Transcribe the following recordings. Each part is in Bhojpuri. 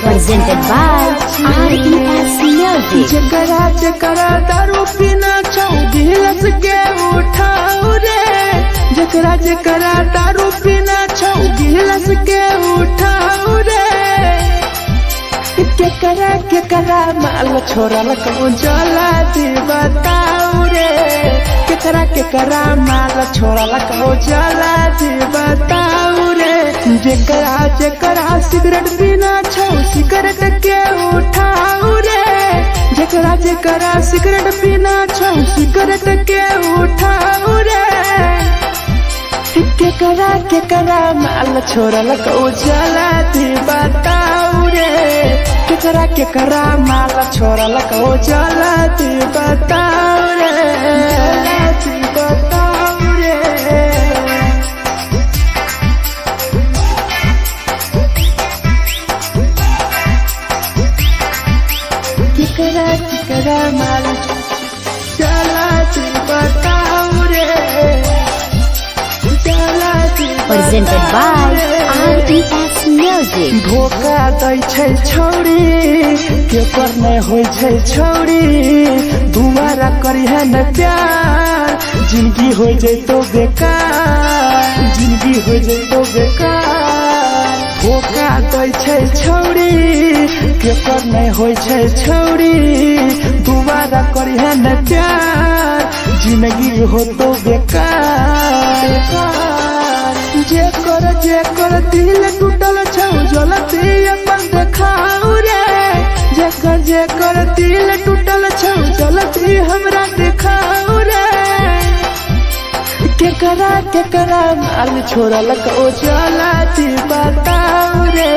Presented by RES Music. जकरा जकरा दारू पीना चाहूं गिलास के उठाओ रे, जकरा जकरा दारू पीना चाहूं गिलास के उठाओ रे। केकरा माल छोड़ल कहूं जला दी बताओ रे, केकरा माल छोड़ल कहूं जला दी बताओ रे। जकरा जकरा सिगरेट पीना चाहूं सिगरेट के उठाओ रे, जकरा जकरा सिगरेट पीना चाहूं सिगरेट के उठाओ रे। केकरा माल छोड़ल कहूं जला दी बताओ रे, केकरा माल छोड़ल कहूं जला दी बताओ रे, जला दी बताओ रे। केकरा माल जला दी बताओ रे, जला दी। Presented by RES Music. धोखा दै छै छौरी केकर नहीं होय छै छौरी, दुबारा करिहे न प्यार जिंदगी हो जैतो बेकार, जिंदगी हो जैतो बेकार। धोखा दै छै छौरी केकर नहीं होय छै छौरी, दुबारा करिहे न प्यार जिंदगी हो तो बेकार। जेकर दिल टूटल छौ जलती अपन देखाओ रे, जेकर दिल टूटल छौ जलती हमरा देखाओ रे। केकरा माल छोड़ल कहूं जला दी बताओ रे,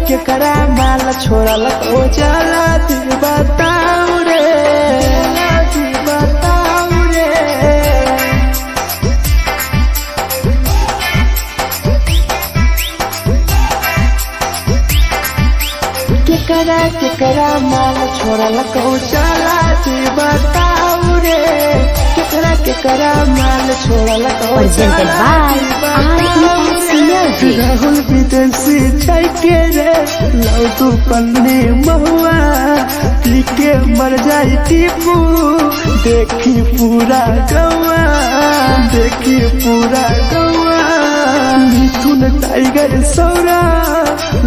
केकरा माल छोड़ल कहूं जला दी बताओ रे, जला दी बताओ रे। केकरा माल छोड़ल कहूं जला दी बताओ रे, केकरा माल छोड़ल कहूं Presented by RES Music. Rahul विदेशी छै के रे लौ तू पन्नी महुआ, पी के मर जाई टीपू देखी पूरा गौआ, देखी पूरा गौआ। मिथुन टाइगर सौरा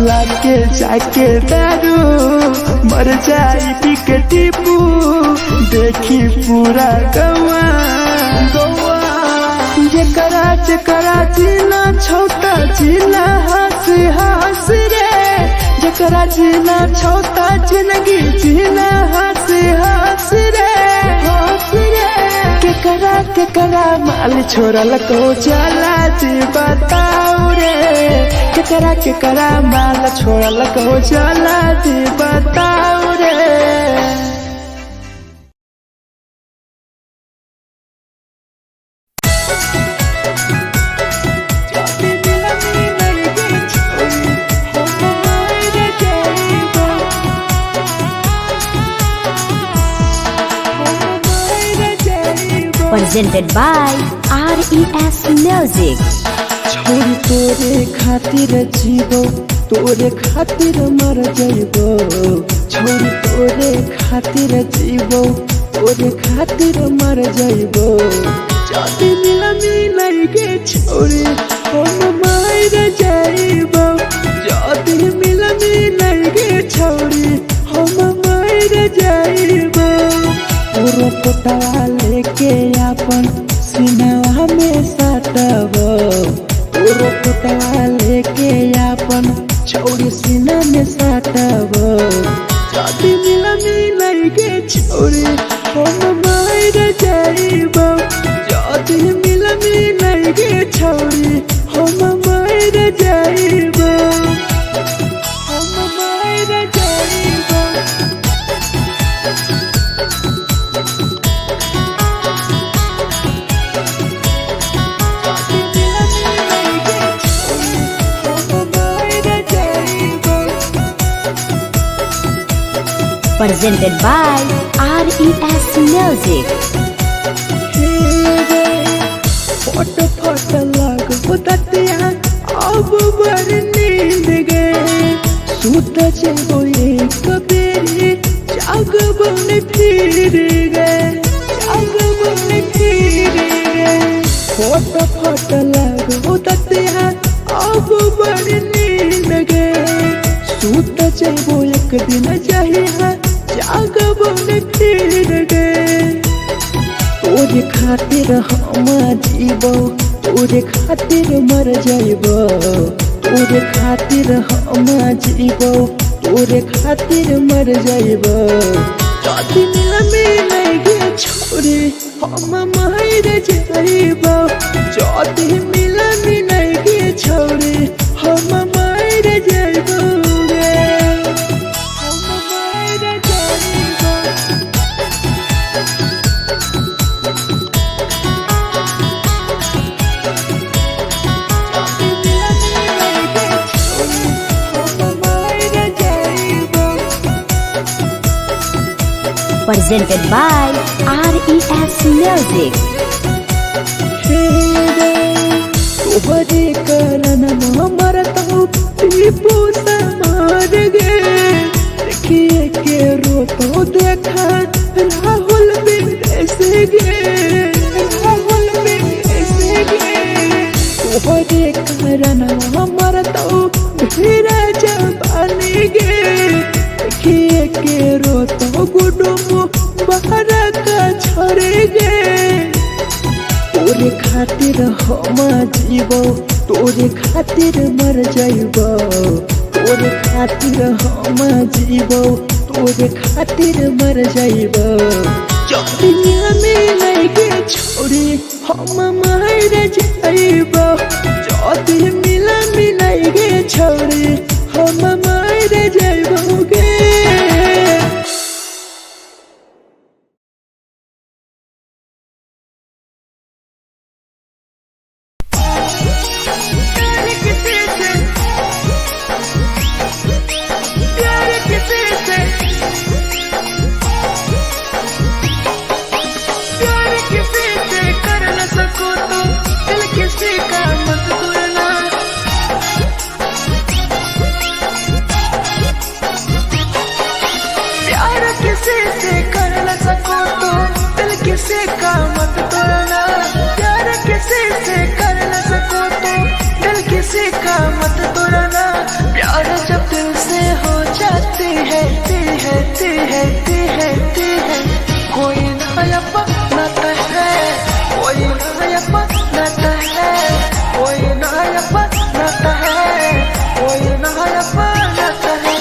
लाके जाके दारू मर जाई पी के टीपू देखी पूरा गौआ, गौआ। जकरा जीना छोटा जीना हंसी हंसी रे, जकरा जीना छोटा जिंदगी जीना हंसी हंसी रे, हंसी रे। केकरा माल छोड़ल कहूं जला दी बताओ रे, केकरा माल छोड़ल कहूं जला दी बताओ रे। Presented by RES Music. छोरी तोरे खातिर जीवो तोरे खातिर मर जइबो, छोरी तोरे खातिर जीवो तोरे खातिर मर जइबो। जाति मिलई के छोरी हम मर जइबो, जाति मिलई के छोरी हम मर जइबो। पूरा पोटवा लेके अपन सीनवा में सटबो, पूरा पोटवा लेके अपन छौरी सीना में सटबो। जाति मिलई के छोरी हम मर जइबो, जाति मिलई के छोरी हम मर जइबो, हम मर जइबो। Presented by RES Music. फट फट लागो ततिया अब बर नींद गए सूत जेबो एक बेरी जागबो ने फिर गए फट फट लागो ततिया अब बर नींद गए सूत जेबो एक दिन जहिया जागबो ने फिर गए तोरे खातिर हम जीबो तोरे खातिर मर जाइबो तोरे खातिर हम जीबो तोरे खातिर मर जाइबो जदी मिले गे छोरी हम मर जाइबो जदी मिले गे छोरी हम मर जाइबो गे हम मर जाइबो Presented by RES Music. तोहरे कारण मरत हूँ टीपू समार गे देखिए के रोतो देखा राहुल विदेश गे तोहरे कारण मरत हूँ भीरा जवानी गे देखिए के रोतो गुडुमो बाहर का छोड़े गे तोरे खातिर हम जीबो तोरे खातिर मर जाइबो तोरे खातिर हम जीबो तोरे खातिर मर जाइबो दुनिया में लगे छोड़ी हम मर जाइबो जदी मिला गे छोड़ी हम मर जाइबो गे किसी का मत तोड़ना प्यार किसी से कर न सको तो दिल किसी का मत तोड़ना प्यार जब दिल से हो जाती है कोई नया बनाता है कोई नया बनाता है कोई नया बनाता है कोई नया बनाता है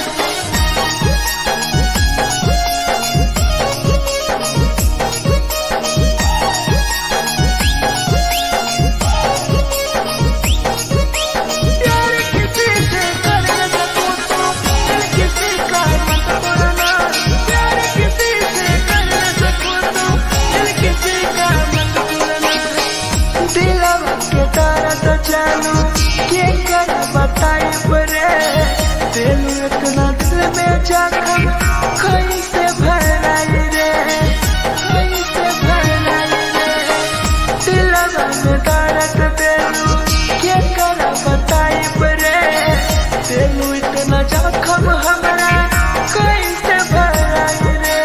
इतना दिल में जखम कैसे भराई रे कैसे भराई रे दिलवा में दर्द देलू क्या कर बताई रे देलू इतना जखम हमरा कैसे भराई रे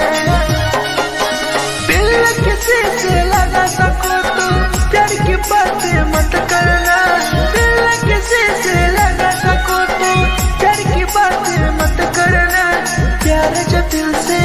दिल किसी से लगा सको तो प्यार की बातें मत करना दिल किसी से लगा सको तो प्यार की बातें मत करना प्यार जब दिल से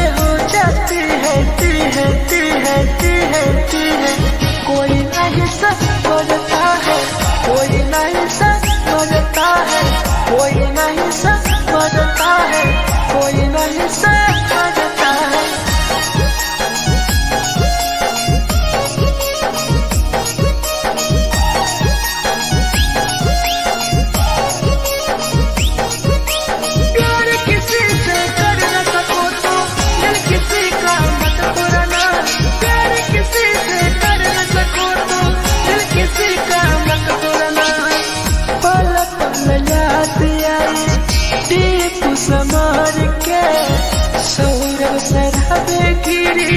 सभे गिरी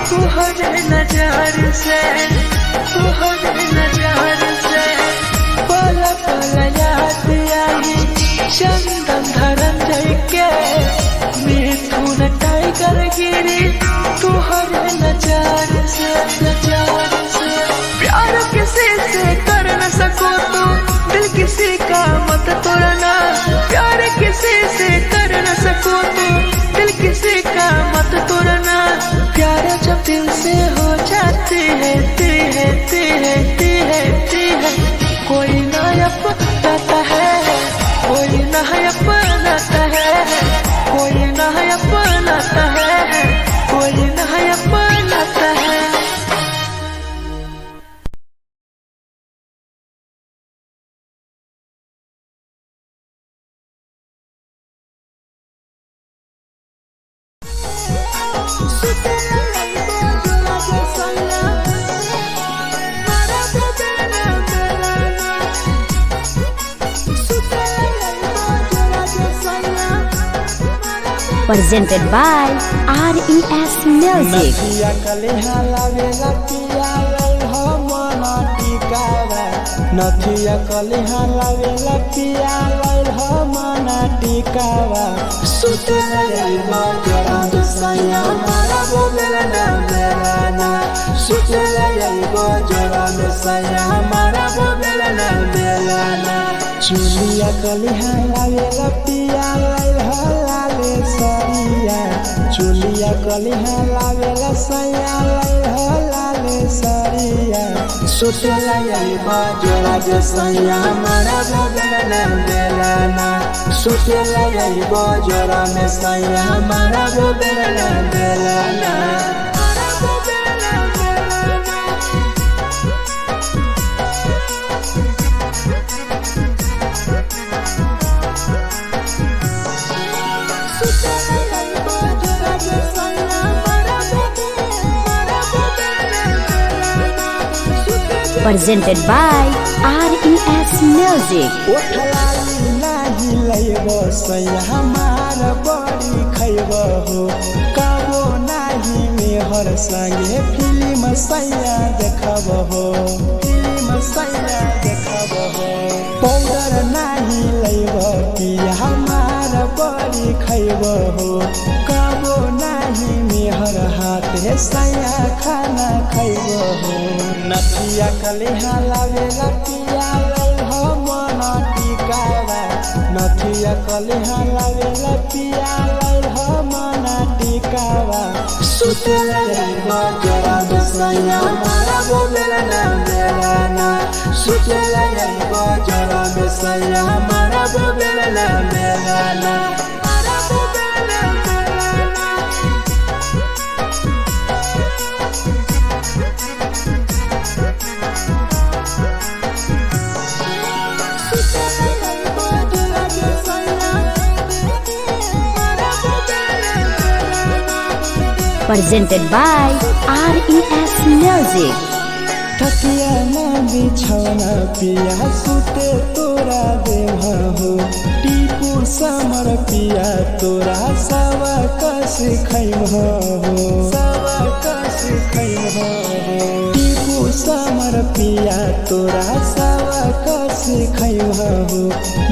तुहरे नजर से, तुहरे नजर से। पल पल याद आई चंदन धरंजय के, मिथुन टाइगर गिरी तुहरे नजर से, नजर से। प्यार किसी से कर न सको तो दिल किसी का मत तोड़ना, प्यार किसी से कर न सको तो दिल किसी का मत तोड़ना। प्यार जब दिल से हो जाती है कोई ना अपनाता है, कोई ना अपनाता है, कोई ना अपनाता है, कोई ना अपनाता है। Presented by RES Music. नथिया कलिहा लावेला पिया लई हो मन टिकावा, नथिया कलिहा लावेला पिया लई हो मन टिकावा। सुते लई बजरा सैया मारा बोलेला ना बेलाना, सुते लई बजरा सैया मारा बोलेला ना बेलाना। चुलिया कलिहा लावेला पिया लई हो लाले सरिया, चुलिया कलिहा लावेला सैया लई हो लाले सरिया। सुते लई बजरा सैया मारा बोलेला ना बेलाना, सुते लई बजरा सैया मारा बोलेला ना बेलाना। Presented by RES Music. ओठलाली नाही लैबो सैया हमार बड़ी खैबो हो, कबो नाही मेहर संगे फिल्म सैया देखबो हो, फिल्म सैया देखबो हो। पाउडर नाही लैबो पिया हमार बड़ी खैबो हो, कबो नाही मेहर हाथे सैया खाना खैबो हो। नथिया कलिहा लावेला पिया लई हो मन टिकावा, नथिया कलिहा लावेला पिया लई हो मन टिकावा। सुते लई बजरा सैया मारा बोलेला ना बेलाना, सुते लई बजरा सैया मारा बोलेला ना बेलाना। Presented by RES Music. तकिया ना बिछौना पिया सुते तोरा देवा हो, टीपू समर पिया तोरा सवा कस खैम हो, सवा कस खैम हो। टीपू समर पिया तोरा सवा कस खैम हो।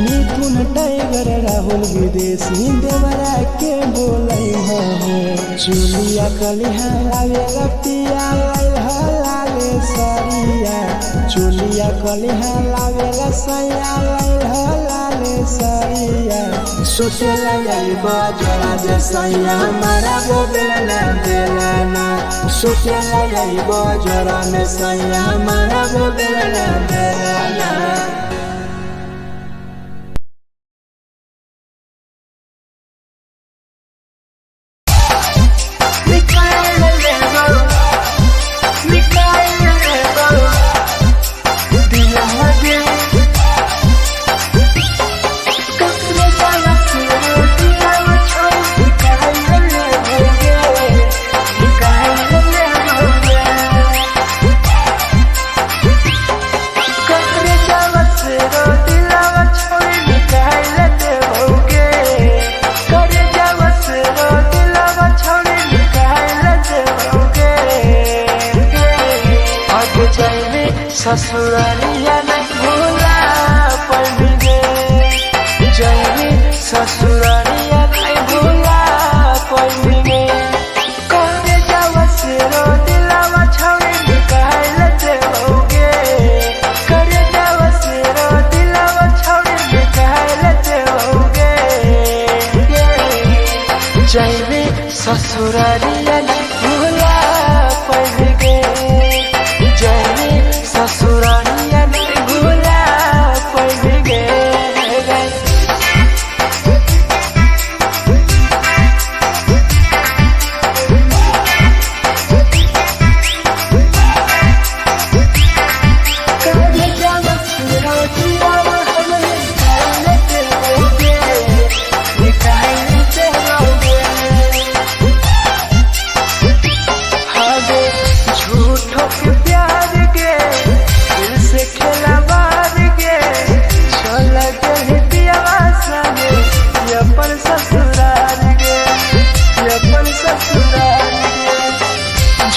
मिथुन टाइगर राहुल विदेशी देवरा के बोलै हो। चुलिया कलिहा लावेला पिया लई हो लाले सरिया, चुलिया कलिहा लावेला सैया लई हो लाले सरिया। सुते लई बजरा सैया मारा बोलेला ना बेलाना, सुते लई बजरा सैया मारा बोलेला ना बेलाना। आगे जाए ससुरारिया नहीं भूला पड़ेंगे, जाए ससुरारिया नहीं भूला पड़ेंगे। करे जावा से रो दिलावा छावे निकाल देओगे, करे जावा से रो दिलावा छावे निकाल देओगे। जाए ससुरारिया नहीं भूला पड़ेंगे, जाए ससुरारिया नहीं भूला पड़ेंगे।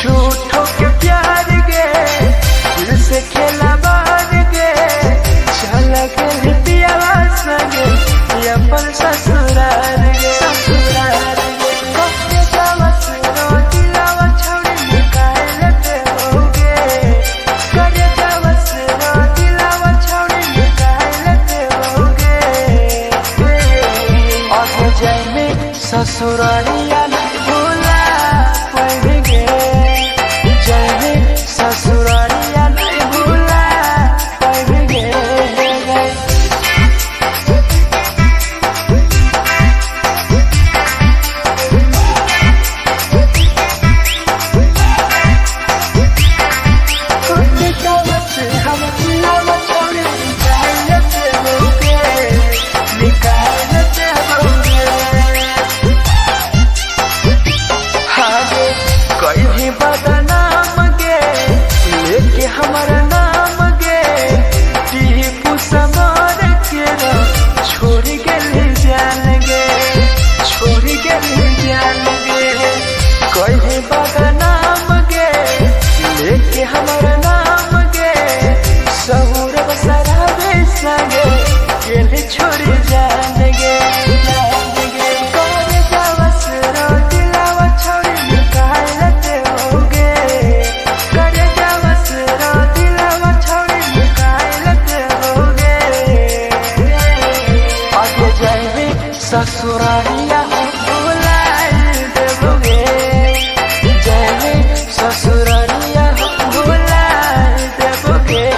झूठों के प्यार गे दिल से खेला बार गे, चल के पियावा संगे अपन ससुराल गे। ससुराल गे कब जावा से रो दिलावा छौड़ी निकाल देओगे, करे जावा से रो दिलावा छौड़ी निकाल देओगे। आगे जाए ससुरारिया नहीं भूला पड़ेंगे, जाए ससुरारिया नहीं भूला पड़ेंगे। बदनाम गे लेके हमारा नाम गे, टीपू समर के छोड़ गए जान गे, छोड़ गए जान गे। कहीं बदनाम गे लेके हमारा नाम गे, सहूर बसरावे संगे गेले छोड़ जान गे। ससुरारिया भूला देओगे, जाए ससुरारिया भूला देओगे।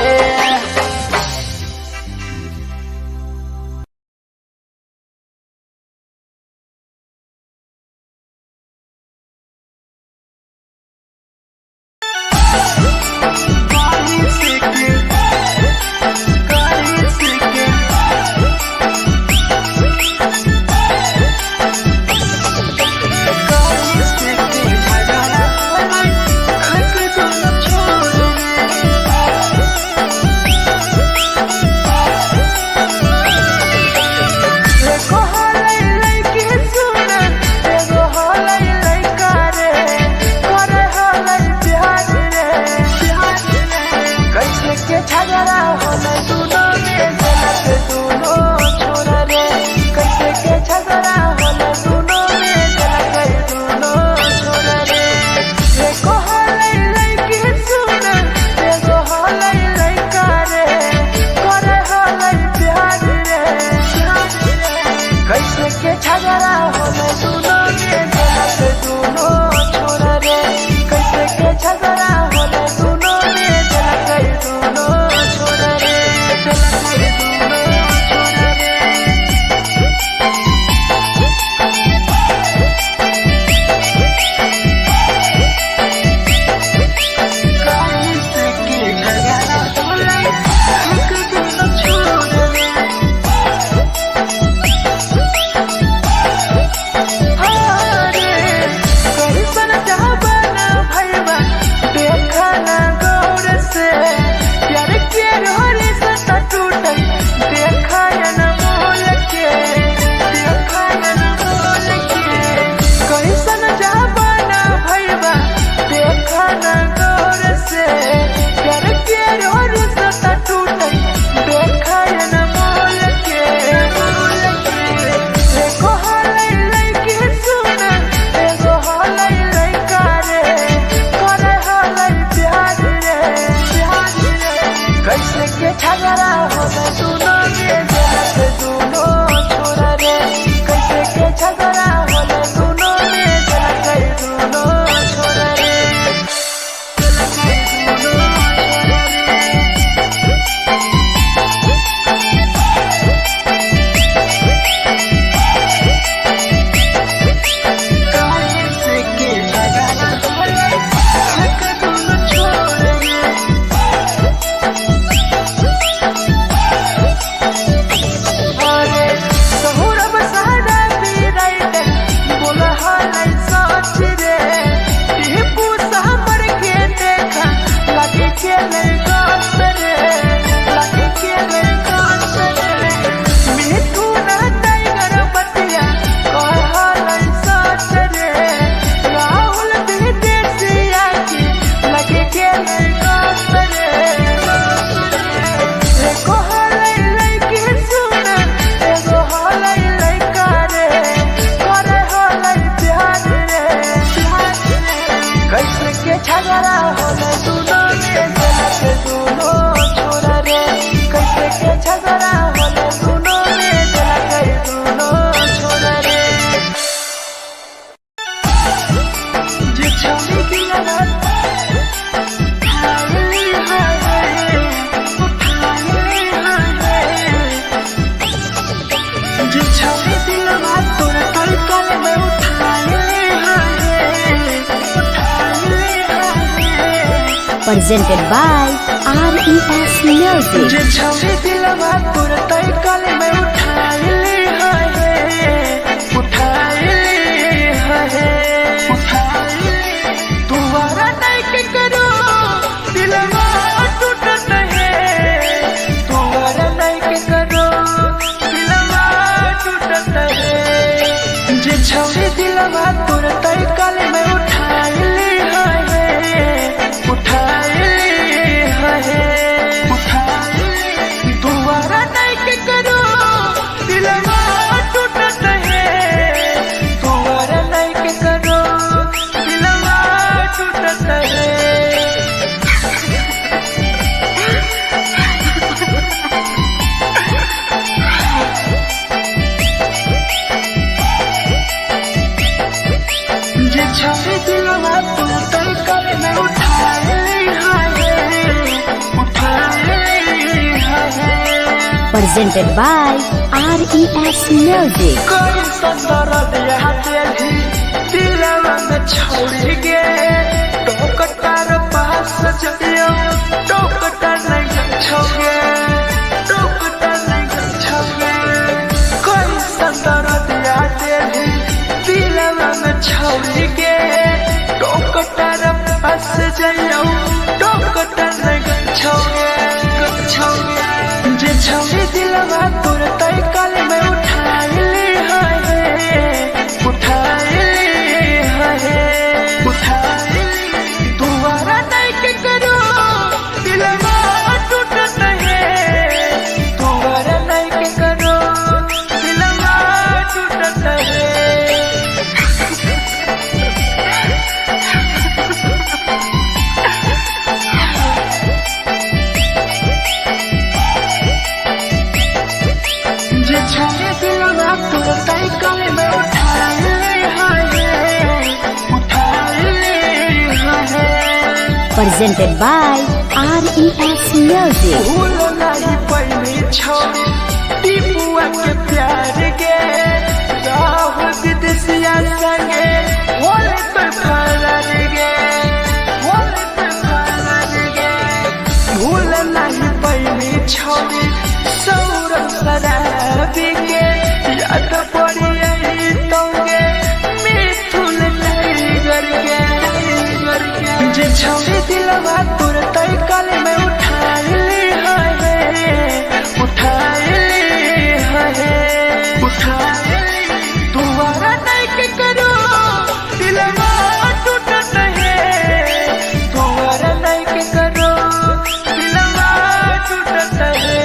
झगड़ा होले दुनो में जला गई दुनो छोड़ रे। के लड़का सरे लगे के लड़का सरे मिठू ना टाइगर बतिया कहल सच रे राहुल विदेशिया के लगे के लड़का सरे एगो हलै लड़की सुन एगो हलै लड़का रे करे हलै प्यार रे कैसे के झगड़ा होले दोनों में के दोनों छोरा रे कैसे के झगड़ा होले दोनों में के दोनों छोरा रे जे छौरी की लगत हाली हाय उठाली हाय जे छौरी की लगत तोर कल में उठाली presented by RES Music. जे छौरी दिलवा तोर तई कल में उठाली तुम्हारा नहीं के करो दिलवा टूटत है तुम्हारा नहीं के करो दिलवा टूटत है जे छौरी दिलवा तोर तई कल में उठाली दोबारा नहीं के करो दिलवा टूटत है दोबारा नहीं के करो दिलवा टूटत है जे छौरी दिलवा तोर तई कल में उठाली Presented by RES Music. कोई संदर दिया तेरी दिलवा में छोड़ के टोकटार पास चलियो टोकटार नहीं छोगे टोकटार नहीं छोगे कोई संदर दिया तेरी दिलवा में छोड़ के टोकटार पास चलियो टोकटार नहीं छोगे जे छौरी दिलवा तोर तई कल में उठाली दोबारा नहीं के करो दिलवा टूटत है दोबारा नहीं के करो दिलवा टूटत है छौरी दिलवा तोर तई कल में उठाली Presented by RES Music. भूल नहीं पैनी छौरी टीपुआ के प्यार के राहुल विदेशिया संगे होले तो फरार गे होले तो फरार गे भूल नहीं पैनी छौरी सौरभ शराबी के याद पड़ी आई तोगे मिठुन टाइगर के जे छौरी दिलवा तोर तई कल में उठाली दोबारा नहीं के करो दिलवा टूटत है दोबारा नहीं के करो दिलवा टूटत है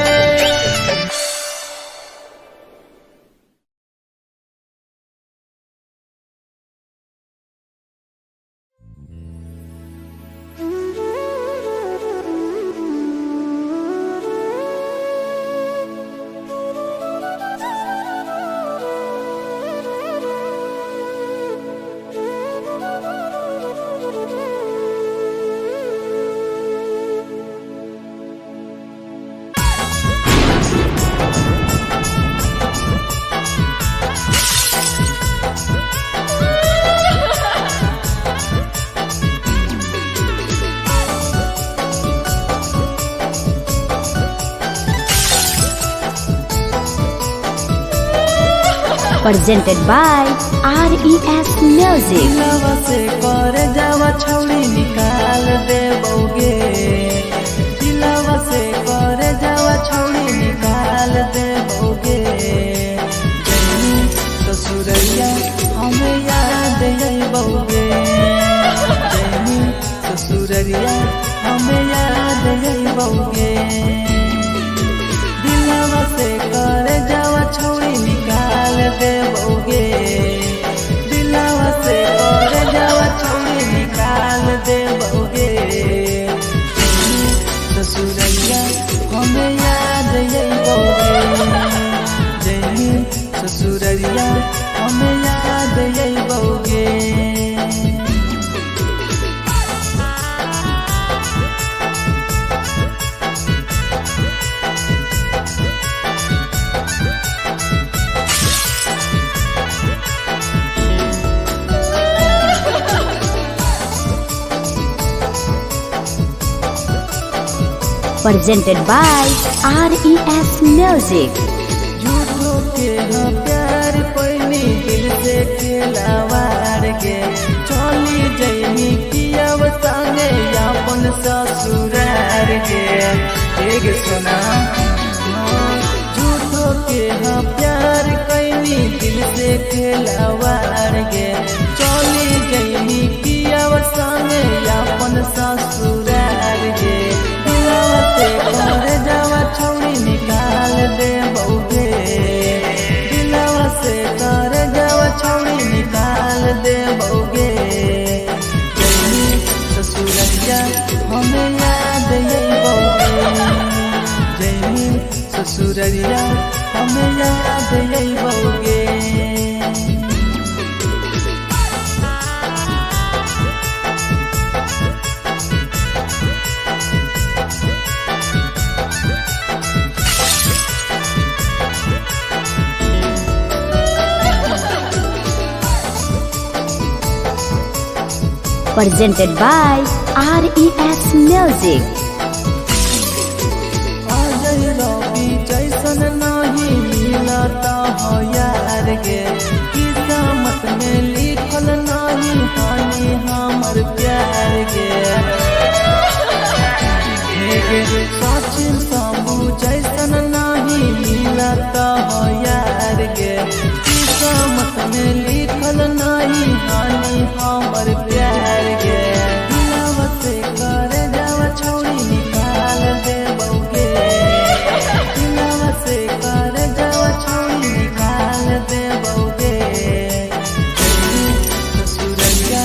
presented by RES Music. से कर जावा छौड़ी निकाल देबोगे बउगे दिलवा से कर जावा छौड़ी निकाल दे बउगे दिलवा से कर जावा छौड़ी निकाल दे बउगे ससुरैया हमें याद यही बउगे जैनी ससुरैया हमें याद यही बउगे presented by RES Music. झूठो के हाँ प्यार पैनी दिल से खिलावार के चली जैनी किया संगे अपन ससुरार के एक सुना झूठो के हाँ प्यार कैनी दिल से खिलावार के चली जैनी किया संगे अपन ससुरार के कर जावा छौड़ी निकाल दे बउगे दिलवा से कर जावा छौड़ी निकाल दे बउगे जैनी ससुरैया हमें याद यही बउगे जैनी ससुरैया हमें याद यही बउगे Presented by RES Music. Ajay रवि जैसन नहीं मिलता हो यार गे किस्मत में लिखल नहीं हानि हमर प्यार गे सचिन साबू जैसन नहीं मिलता हो यार गे किस्मत में लिखल नहीं हानि हमर प्यार गे दिलवा से कर जावा छौड़ी निकाल दे बउगे दिलवा से कर जावा छौड़ी निकाल दे बउगे ससुरैया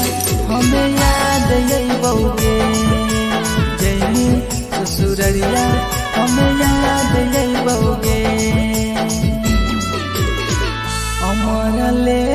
हमें याद यही बउगे जैनी ससुरैया हमें याद यही बउगे अमर ले